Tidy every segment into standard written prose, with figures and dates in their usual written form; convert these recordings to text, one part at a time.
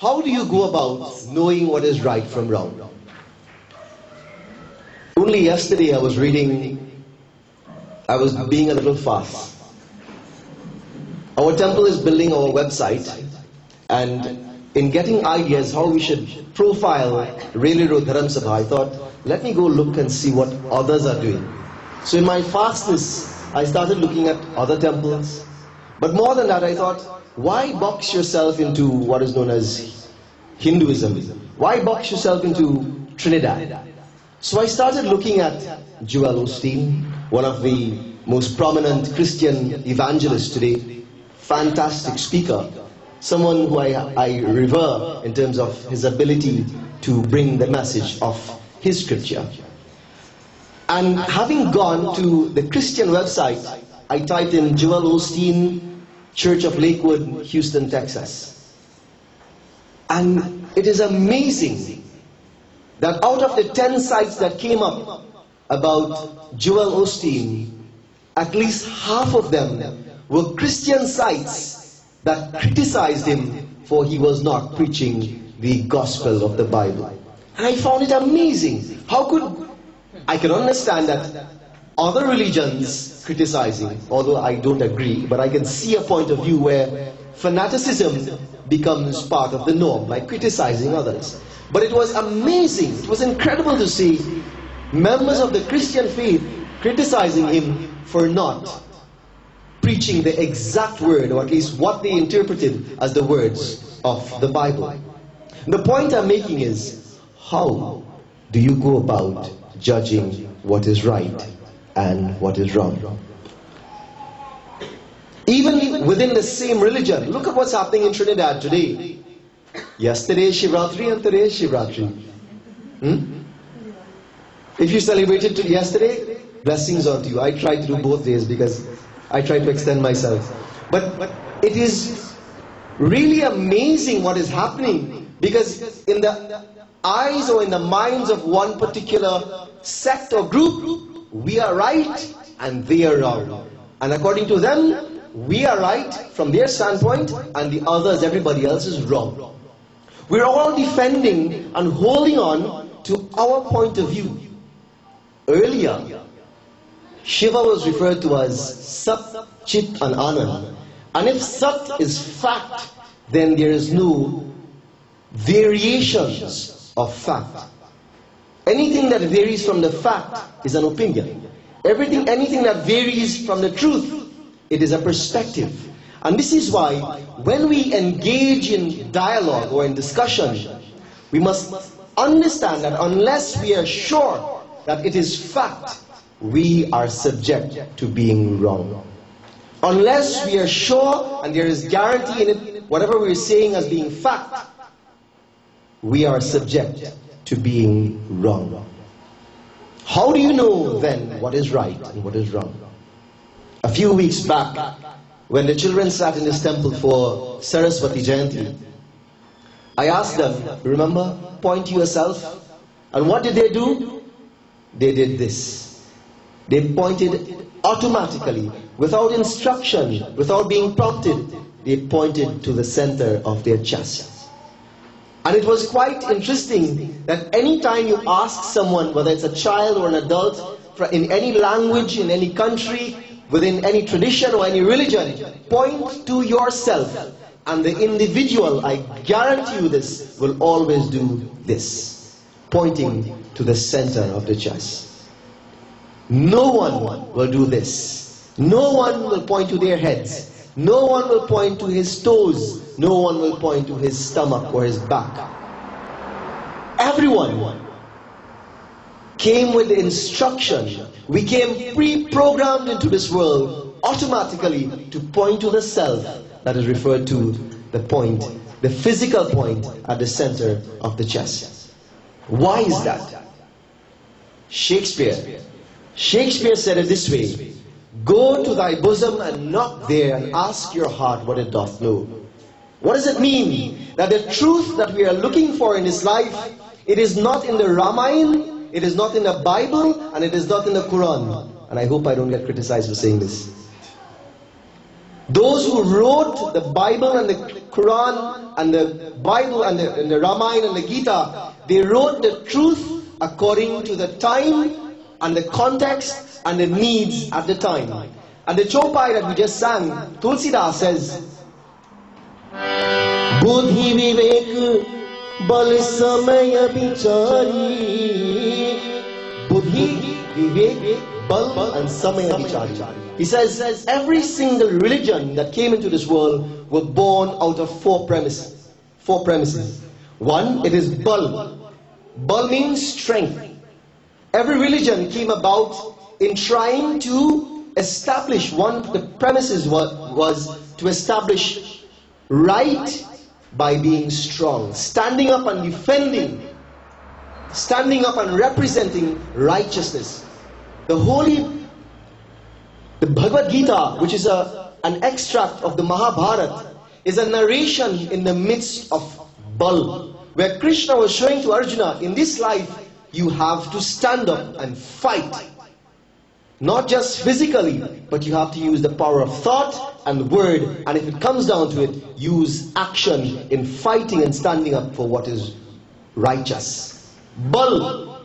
How do you go about knowing what is right from wrong? Only yesterday I was being a little fast. Our temple is building our website, and in getting ideas how we should profile Railroad Dharam Sabha, I thought, let me go look and see what others are doing. So in my fastness, I started looking at other temples. But more than that, I thought, why box yourself into what is known as Hinduism? Why box yourself into Trinidad? So I started looking at Joel Osteen, one of the most prominent Christian evangelists today, fantastic speaker, someone who I revere in terms of his ability to bring the message of his scripture. And having gone to the Christian website, I typed in Joel Osteen, Church of Lakewood, Houston, Texas. And it is amazing that out of the 10 sites that came up about Joel Osteen, at least half of them were Christian sites that criticized him for he was not preaching the gospel of the Bible. And I found it amazing. I can understand that other religions criticizing, although I don't agree, but I can see a point of view where fanaticism becomes part of the norm, like criticizing others. But it was amazing, it was incredible to see members of the Christian faith criticizing him for not preaching the exact word, or at least what they interpreted as the words of the Bible. The point I'm making is, how do you go about judging what is right and what is wrong? Even within the same religion, look at what's happening in Trinidad today. Yesterday is Shivratri and today is Shivratri. If you celebrated yesterday, blessings on you. I try to do both days because I try to extend myself. But it is really amazing what is happening, because in the eyes or in the minds of one particular sect or group, we are right and they are wrong. And according to them, we are right from their standpoint, and the others, everybody else, is wrong. We're all defending and holding on to our point of view. Earlier, Shiva was referred to as Sat, Chit and Anand. And if Sat is fact, then there is no variations of fact. Anything that varies from the fact is an opinion. Anything that varies from the truth, it is a perspective. And this is why when we engage in dialogue or in discussion, we must understand that unless we are sure that it is fact, we are subject to being wrong. Unless we are sure and there is guarantee in it, whatever we're saying as being fact, we are subject to being wrong. How do you know then what is right and what is wrong? A few weeks back, when the children sat in this temple for Saraswati Jayanti, I asked them, remember, point to yourself. And what did they do? They did this. They pointed automatically, without instruction, without being prompted. They pointed to the center of their chest. And it was quite interesting that anytime you ask someone, whether it's a child or an adult, in any language, in any country, within any tradition or any religion, point to yourself. And the individual, I guarantee you this, will always do this, pointing to the center of the chest. No one will do this. No one will point to their heads. No one will point to his toes. No one will point to his stomach or his back. Everyone came with the instruction. We came pre-programmed into this world automatically to point to the self that is referred to the point, the physical point at the center of the chest. Why is that? Shakespeare said it this way: go to thy bosom and knock there and ask your heart what it doth know. What does it mean? That the truth that we are looking for in this life, it is not in the Ramayana, it is not in the Bible, and it is not in the Quran. And I hope I don't get criticized for saying this. Those who wrote the Bible and the Quran and the Bible and the Ramayana and the Gita, they wrote the truth according to the time and the context and the needs at the time. And the Chopai that we just sang, Tulsidas says, Buddhi Vivek Bal Samaya Vichari. Buddhi Vivek Bal and Samaya Vichari. He says every single religion that came into this world were born out of four premises. Four premises. One, it is Bal. Bal means strength. Every religion came about in trying to establish the premises was to establish right by being strong, standing up and defending, standing up and representing righteousness. The Bhagavad Gita, which is an extract of the Mahabharata, is a narration in the midst of Bal, where Krishna was showing to Arjuna, in this life, you have to stand up and fight. Not just physically, but you have to use the power of thought and word, and if it comes down to it, use action in fighting and standing up for what is righteous. Bal.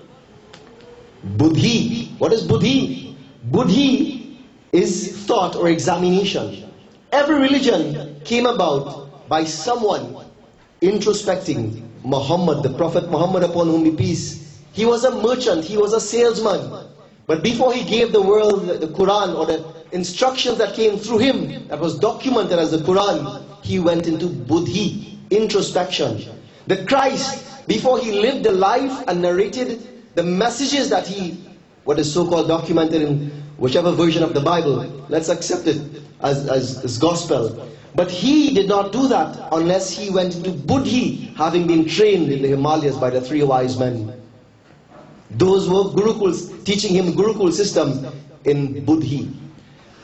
Buddhi. What is Buddhi? Buddhi is thought or examination. Every religion came about by someone introspecting. Muhammad, the Prophet Muhammad, upon whom be peace, he was a merchant, he was a salesman. But before he gave the world the Quran or the instructions that came through him, that was documented as the Quran, he went into Buddhi, introspection. The Christ, before he lived the life and narrated the messages that what is so-called documented in whichever version of the Bible, let's accept it as gospel. But he did not do that unless he went into Buddhi, having been trained in the Himalayas by the three wise men. Those were Gurukuls, teaching him Gurukul system in Buddhi.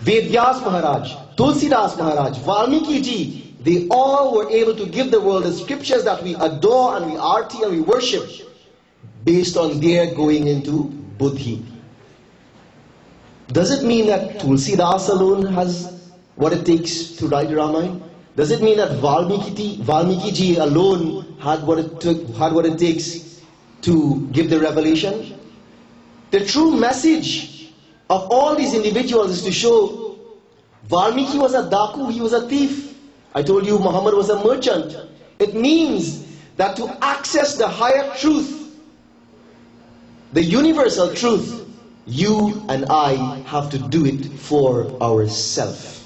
Vedyas Maharaj, Tulsidas Maharaj, Valmiki Ji, they all were able to give the world the scriptures that we adore and we arti and we worship based on their going into Buddhi. Does it mean that Tulsidas alone has what it takes to write Ramayana? Does it mean that Valmiki Ji alone had what it takes to give the revelation? The true message of all these individuals is to show Valmiki was a daku, he was a thief. I told you Muhammad was a merchant. It means that to access the higher truth, the universal truth, you and I have to do it for ourselves.